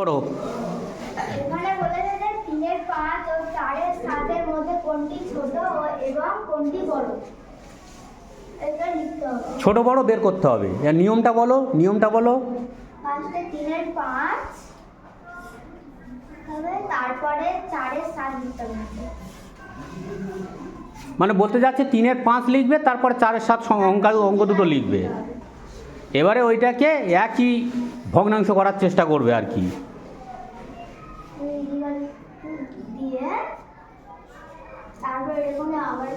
পড়ো। এখানে বলেছে যে 3 এর 5 ও 4 এর 7 এর মধ্যে কোনটি ছোট এবং কোনটি বড়। এটা লিখতে হবে। ছোট বড় বের করতে হবে। এর নিয়মটা বলো, নিয়মটা বলো। ফার্স্টে 3 এর 5 হবে, তারপরে 4 এর 7 লিখতে হবে। মানে বলতে যাচ্ছে 3-এর 5 লিখবে, তারপরে 4-এর 7 অঙ্ক দুটো লিখবে। এবারে ওইটাকে একই ভগ্নাংশ করার চেষ্টা করবে আর কি। দিয়ে তারপর এরকম আবার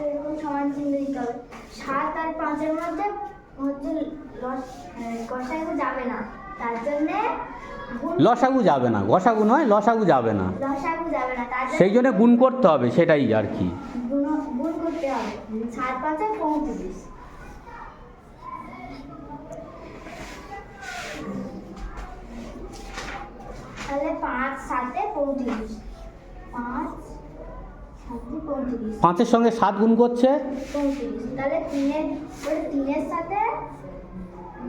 এরকম সমান চিহ্ন দিতে হবে। 7 আর 5 এর মধ্যে হচ্ছে গসাগু যাবে না, তার জন্য লসাগু যাবে না, গসাগু নয়, লসাগু যাবে না, লসাগু যাবে না, তার সেই জন্য গুণ করতে হবে, সেটাই আর কি। গুণ করতে হবে। 7 5 35, তাহলে 5 7 35, 5 7 35, 5-এর সঙ্গে 7 গুণ করছে 35, তাহলে 3-এর সাথে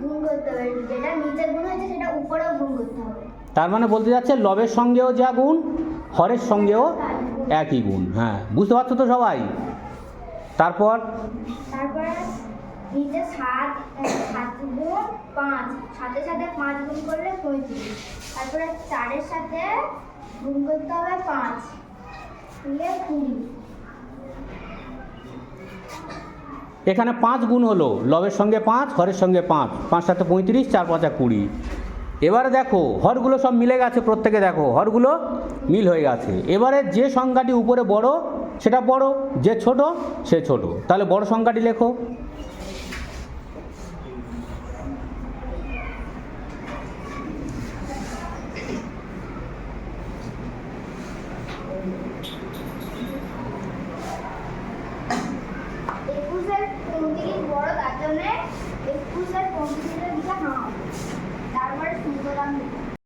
গুণ করতে হবে, যেটা নিচে গুণ হয়েছে সেটা উপরেও গুণ করতে হবে। তার মানে বলতে যাচ্ছে লবের সঙ্গেও যা গুণ, হরের সঙ্গেও একই গুণ। হ্যাঁ, বুঝতে পারছো তো সবাই? তারপরে নিচে 7 গুণ 5, 7-এর সাথে 5 গুণ করলে 35, তারপরে 4-এর সাথে গুণ করতে হবে 5, দিয়ে 20। এখানে 5 গুণ হলো, লবের সঙ্গে 5, হরের সঙ্গে 5, 5 7 35, 4 5 20। এবারে দেখো হরগুলো সব মিলে গেছে, প্রত্যেকে দেখো হরগুলো মিল হয়ে গেছে। এবারে যে সংখ্যাটি উপরে বড় সেটা বড়, যে ছোট সে ছোট। তাহলে বড় সংখ্যাটি লেখো। বড়, তার জন্য 21-এর 35-এর দিকে নাও, তারপরে 15 দাম দিতে